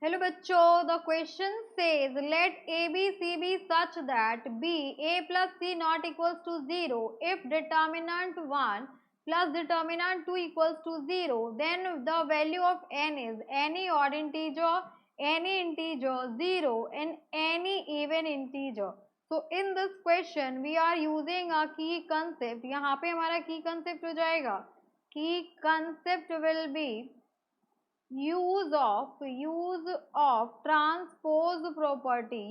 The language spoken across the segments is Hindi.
हेलो बच्चों, the question says let a b c be such that b a plus c not equals to 0 if determinant 1 plus determinant 2 equals to 0 then the value of n is any odd integer, any integer, 0 and any even integer. So in this question we are using a key concept. यहाँ पे हमारा key concept हो जाएगा, key concept will be use of transpose property.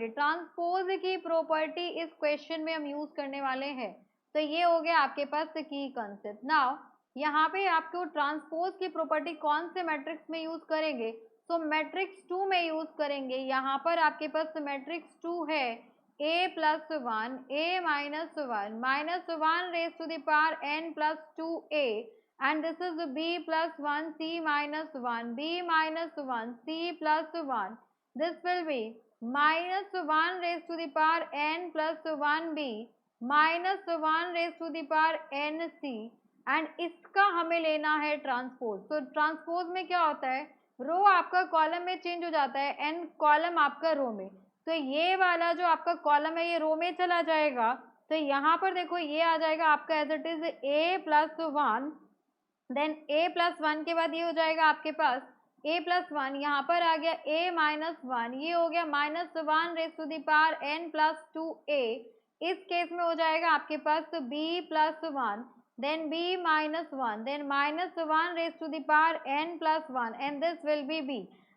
Transpose की प्रॉपर्टी इस क्वेश्चन में हम यूज करने वाले हैं. तो ये हो गया आपके पास की कंसेप्ट. नाउ यहाँ पे आपको ट्रांसपोज की प्रॉपर्टी कौन से मैट्रिक्स में यूज करेंगे? तो मैट्रिक्स 2 में यूज करेंगे. यहाँ पर आपके पास मैट्रिक्स 2 है a plus 1 a minus 1 minus 1 raise to the power n plus 2a, and this is b plus 1 c minus 1 b minus 1 c plus 1. This will be minus 1 raised to the power n plus 1b minus 1 raised to the power n c, and इसका हमें लेना है ट्रांसपोज. तो ट्रांसपोज में क्या होता है, रो आपका कॉलम में चेंज हो जाता है, एन कॉलम आपका रो में. तो ये वाला जो आपका कॉलम है ये रो में चला जाएगा. तो यहाँ पर देखो ये आ जाएगा आपका as it is a plus 1, then a plus 1 के बाद ये हो जाएगा आपके पास a प्लस 1, यहाँ पर आ गया a माइनस 1, ये हो गया minus 1 raise to the power n plus 2a. इस केस में हो जाएगा आपके पास b plus 1, then b minus 1, then minus 1 raise to the power n plus 1, and this will be b.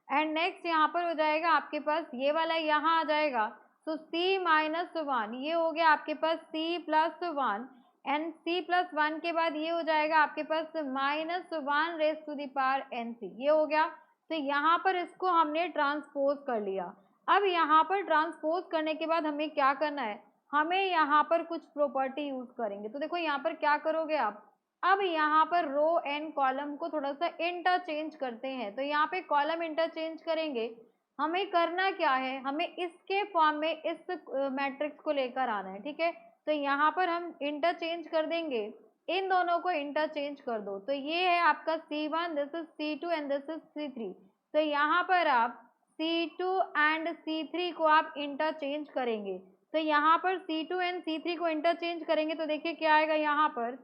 And next यहाँ पर हो जाएगा आपके पास ये वाला यहाँ आ जाएगा. तो c माइनस 1, ये हो गया आपके पास c plus 1, and c plus 1 के बाद ये हो जाएगा आपके पास minus 1 raise to the power n c. ये हो गया. तो यहाँ पर इसको हमने ट्रांसपोज कर लिया. अब यहाँ पर ट्रांसपोज करने के बाद हमें क्या करना है, हमें यहाँ पर कुछ प्रॉपर्टी यूज करेंगे. तो देखो यहाँ पर क्या करोगे आप, अब यहाँ पर रो एंड कॉलम को थोड़ा सा इंटरचेंज करते हैं. तो यहाँ पे कॉलम इंटरचेंज करेंगे. हमें करना क्या है, हमें इसके फॉर्म में इस मैट्रिक्स को लेकर आना है. ठीक है, तो यहाँ पर हम इंटरचेंज कर देंगे, इन दोनों को इंटरचेंज कर दो. तो ये है आपका C1, this is C2 and this is C3. तो यहाँ पर आप C2 एंड C3 को आप इंटरचेंज करेंगे. तो यहाँ पर C2 एंड C3 को इंटरचेंज करेंगे तो देखिए क्या आएगा यहाँ पर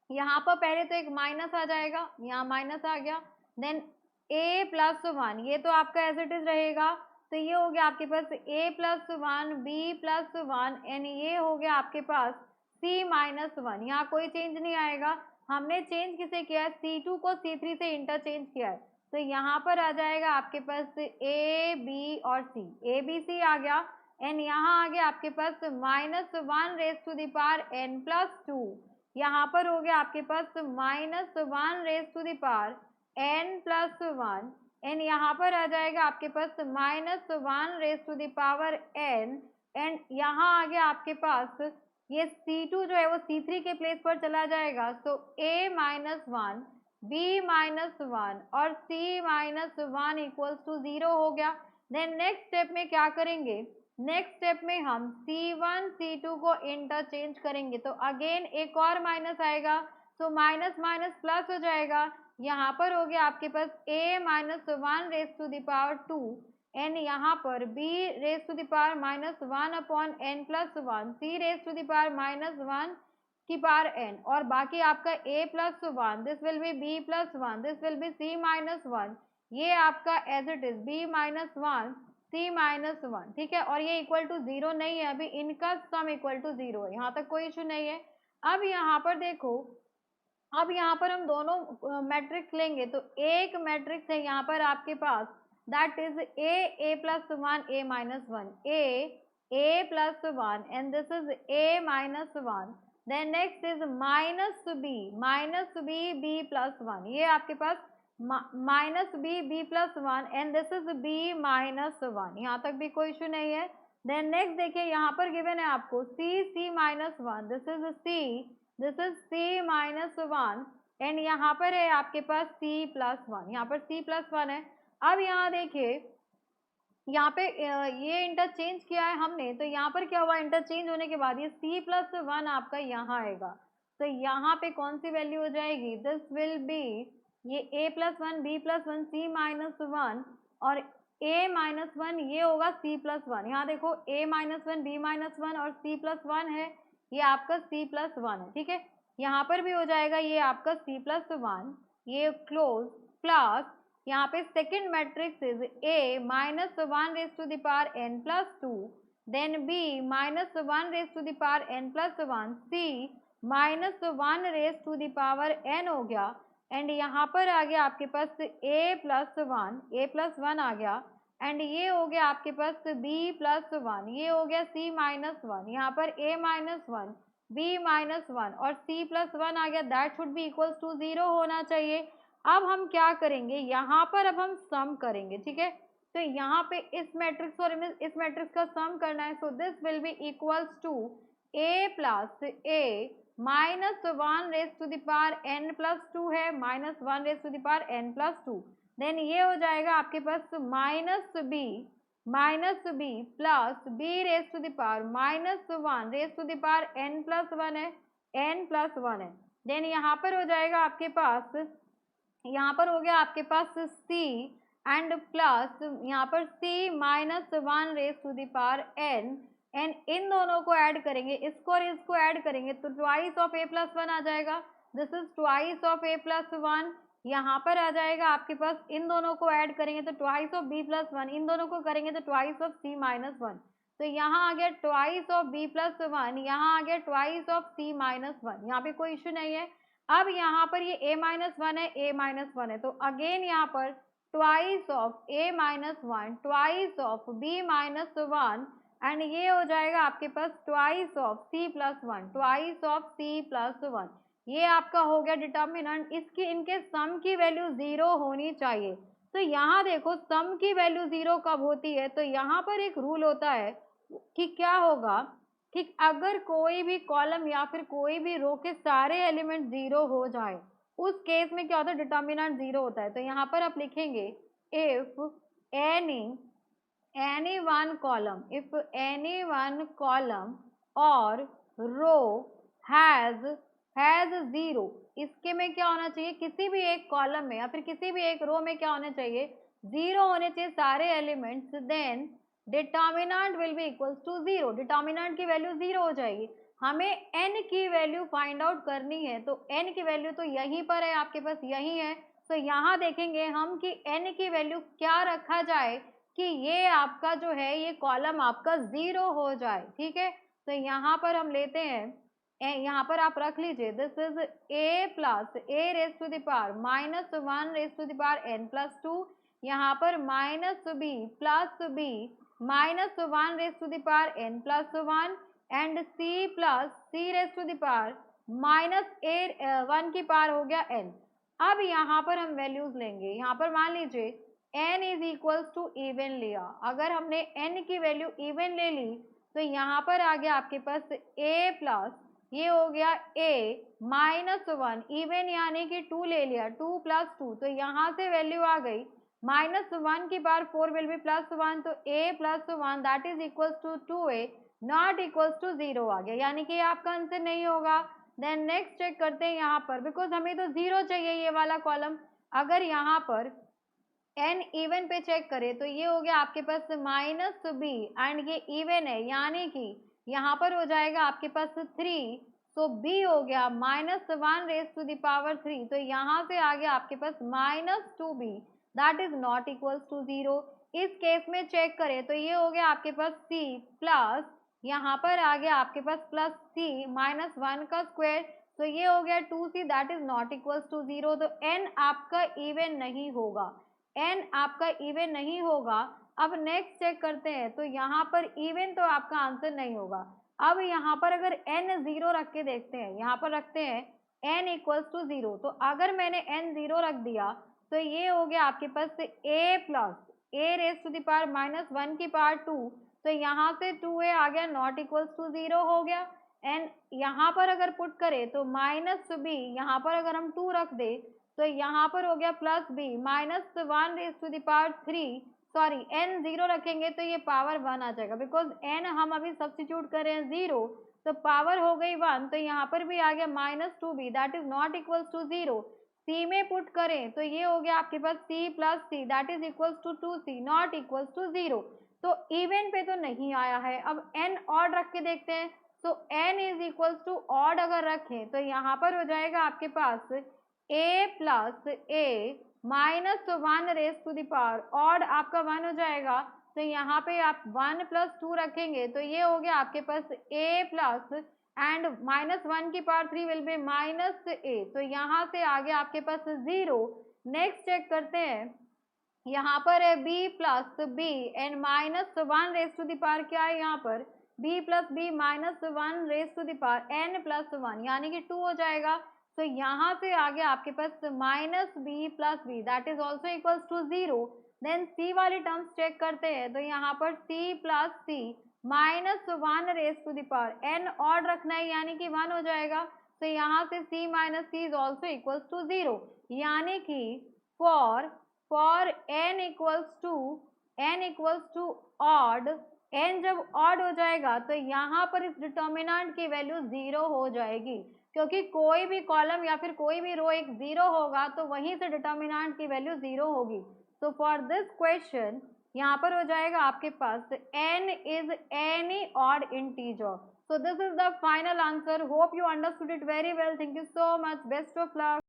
पहले तो एक माइनस आ जाएगा, यहाँ माइनस आ गया. देन a प्लस 1, ये तो आपका एज इट इज रहेगा. तो ये हो गया आपके पास a plus 1 b plus 1, and ये हो गया आपके पास c माइनस 1. यहाँ कोई चेंज नहीं आएगा. हमने चेंज किसे किया है, C2 को C3 से इंटरचेंज किया है. तो यहाँ पर आ जाएगा आपके पास a b और c, a b c आ गया. एंड यहाँ आ गया आपके पास minus 1 raise to the power n plus 2. यहाँ पर हो गया आपके पास minus 1 raise to the power n plus 1, and यहाँ पर आ जाएगा आपके पास minus 1 raise to the power n, and यहाँ आ गया आपके पास ये C2 जो है वो C3 के प्लेस पर चला जाएगा. तो a माइनस 1 b माइनस 1 और c माइनस 1 इक्वल्स टू 0 हो गया. देन नेक्स्ट स्टेप में क्या करेंगे, नेक्स्ट स्टेप में हम C1 C2 को इंटरचेंज करेंगे. तो अगेन एक और माइनस आएगा, तो माइनस माइनस प्लस हो जाएगा. यहाँ पर हो गया आपके पास a minus 1 raise to the power 2, and यहाँ पर b raise to the power minus 1 upon n plus 1, c raise to the power minus 1 की पावर n, और बाकी आपका a plus 1, this will be b plus 1, this will be c minus 1. ये आपका as it is b minus 1 c minus 1. ठीक है, और ये इक्वल टू 0 नहीं है, अभी इनका सम इक्वल टू 0 है. यहाँ तक कोई इशू नहीं है. अब यहाँ पर देखो, अब यहाँ पर हम दोनों मैट्रिक्स लेंगे. तो एक मैट्रिक्स है यहाँ पर आपके पास, that is a plus 1 a minus 1, a plus 1, and this is a minus 1. Then next is minus b plus 1, ये आपके पास minus b plus 1, and this is b minus 1. यहाँ तक भी कोई इशू नहीं है. देन नेक्स्ट देखिए यहाँ पर गिवन है आपको c minus 1, this is c minus 1, and यहाँ पर है आपके पास c प्लस 1, यहाँ पर c प्लस 1 है. अब यहाँ देखिए यहाँ पे ये इंटरचेंज किया है हमने, तो यहाँ पर क्या हुआ, इंटरचेंज होने के बाद ये c प्लस 1 आपका यहाँ आएगा. तो यहाँ पे कौन सी वैल्यू हो जाएगी, दिस विल बी ये a plus one, b plus one, c minus one और a माइनस वन, ये होगा c प्लस वन। यहाँ देखो a minus one, b minus one और c प्लस वन है, ये आपका c प्लस वन है, ठीक है। यहाँ पर भी हो जाएगा ये आपका c प्लस वन, ये क्लोज प्लस यहाँ पे second matrix is a minus one raise to the power n plus two, then b minus one raise to the power n plus one, c minus one raise to the power n हो गया, एंड यहाँ पर आ गया आपके पास a प्लस वन आ गया, एंड ये हो गया आपके पास b प्लस वन, ये हो गया c माइनस वन, यहाँ पर a minus one, b minus one और c प्लस वन आ गया, that should be equals to 0 होना चाहिए। अब हम क्या करेंगे, यहाँ पर अब हम सम करेंगे, ठीक है। तो यहाँ पे इस मैट्रिक्स और इस मैट्रिक्स का सम करना है, so this will be equals to a plus a minus one raise to the power n plus two है, minus one raise to the power n plus two, then ये हो जाएगा आपके पास minus b plus b raise to the power minus one raise to the power n plus one है, n प्लस वन है, देन यहाँ पर हो जाएगा आपके पास, यहाँ पर हो गया आपके पास c एंड प्लस यहाँ पर c minus one raise to the power n, and इन दोनों को ऐड करेंगे, इसको और इसको ऐड करेंगे तो twice of a plus one आ जाएगा, this is twice of a plus one. यहाँ पर आ जाएगा आपके पास, इन दोनों को ऐड करेंगे तो twice of b plus one, इन दोनों को करेंगे तो twice of c minus one, तो यहाँ आ गया twice of b plus one, यहाँ आ गया twice of c minus one, यहाँ पे कोई इश्यू नहीं है। अब यहाँ पर ये a माइनस वन है, a माइनस वन है, तो अगेन यहाँ पर twice of a minus one, twice of b minus one, and ये हो जाएगा आपके पास twice of c plus one, twice of c plus one, ये आपका हो गया डिटर्मिनेंट। इसकी इनके सम की वैल्यू 0 होनी चाहिए। तो यहाँ देखो सम की वैल्यू 0 कब होती है, तो यहाँ पर एक रूल होता है कि क्या होगा कि अगर कोई भी कॉलम या फिर कोई भी रो के सारे एलिमेंट 0 हो जाए, उस केस में क्या होता है, डिटर्मिनेंट 0 होता है। तो यहाँ पर आप लिखेंगे if any one column, if any one column or row has 0, इसके में क्या होना चाहिए, किसी भी एक कॉलम में या फिर किसी भी एक रो में क्या होना चाहिए, 0 होने चाहिए सारे elements, then determinant will be equals to 0, determinant की वैल्यू 0 हो जाएगी। हमें n की वैल्यू फाइंड आउट करनी है, तो n की वैल्यू तो यहीं पर है, आपके पास यही है। तो यहाँ देखेंगे हम कि n की वैल्यू क्या रखा जाए कि ये आपका जो है ये कॉलम आपका 0 हो जाए, ठीक है। तो यहाँ पर हम लेते हैं, यहाँ पर आप रख लीजिए this is a plus a raise to the power minus one raise to the power n plus two, यहाँ पर minus b minus one raise to the power n plus one, and c plus c raise to the power minus one की पावर हो गया n। अब यहाँ पर हम वैल्यूज लेंगे, यहाँ पर मान लीजिए n is equals to even लिया, अगर हमने n की वैल्यू इवन ले ली तो यहाँ पर आ गया आपके पास a प्लस ये हो गया a माइनस वन, इवन यानी कि 2 ले लिया, 2 प्लस 2, तो यहाँ से वैल्यू आ गई माइनस वन की power 4 will be plus one, तो a plus one that is equals to 2a not equals to 0 आ गया, यानी कि आपका आंसर नहीं होगा। देन नेक्स्ट चेक करते हैं यहाँ पर, बिकॉज हमें तो 0 चाहिए ये वाला कॉलम। अगर यहाँ पर n इवन पे चेक करें तो ये हो गया आपके पास माइनस बी एंड ये इवन है, यानी कि यहाँ पर हो जाएगा आपके पास 3, तो b हो गया minus one raise to the power 3, तो यहाँ से आ गया आपके पास minus 2b that is not equals to 0। इस केस में चेक करें तो ये हो गया आपके पास c प्लस यहाँ पर आ गया आपके पास प्लस c माइनस वन का स्क्वायर, तो ये हो गया 2c that is not equals to 0। तो n आपका इवन नहीं होगा, n आपका इवन नहीं होगा। अब नेक्स्ट चेक करते हैं, तो यहाँ पर इवन तो आपका आंसर नहीं होगा। अब यहाँ पर अगर n 0 रख के देखते हैं, यहाँ पर रखते हैं n इक्वल्स टू 0, तो अगर मैंने n 0 रख दिया तो ये हो गया आपके पास a plus a raise to the power minus one की पावर 2, तो यहाँ से 2a आ गया नॉट इक्वल्स टू 0 हो गया। एंड यहाँ पर अगर पुट करें तो माइनस b, यहाँ पर अगर हम 2 रख दे तो यहाँ पर हो गया plus b minus one raise to the power 3, sorry n 0 रखेंगे तो ये पावर 1 आ जाएगा, बिकॉज n हम अभी सब्स्टिट्यूट कर रहे हैं 0, तो पावर हो गई 1, तो यहाँ पर भी आ गया minus 2b that is not equals to 0। C में पुट करें तो ये हो गया आपके पास c plus c that is equals to 2c not equals to 0। तो इवन पे तो नहीं आया है, अब एन ऑड रख के देखते हैं। तो n is equals to odd अगर रखें तो यहाँ पर हो जाएगा आपके पास a plus a minus 1 raise to the power, odd आपका 1 हो जाएगा। तो यहाँ पे आप 1 प्लस 2 रखेंगे तो ये हो गया आपके पास ए प्लस एंड -1 की पावर 3 विल बी -a। तो यहाँ से आगे आपके पास 0। नेक्स्ट चेक करते हैं, यहाँ पर है b plus b and -1 raise to the power क्या है यहाँ पर b plus b -1 raise to the power n plus 1 यानी कि 2 हो जाएगा। तो यहाँ से आगे आपके पास -b plus b that is also equals to 0। Then c वाली टर्म्स चेक करते हैं तो यहाँ पर c plus c -1 raise to the power n odd रखना है यानी कि 1 हो जाएगा। तो यहाँ से c minus c is also equals to 0 यानी कि for n equals to odd, n जब ऑड हो जाएगा तो यहाँ पर इस डिटर्मिनेंट की वैल्यू 0 हो जाएगी, क्योंकि कोई भी कॉलम या फिर कोई भी रो एक 0 होगा तो वहीं से डिटर्मिनेंट की वैल्यू 0 होगी। तो फॉर दिस क्वेश्चन यहाँ पर हो जाएगा आपके पास n is any odd integer. So this is the final answer. Hope you understood it very well. Thank you so much. Best of luck.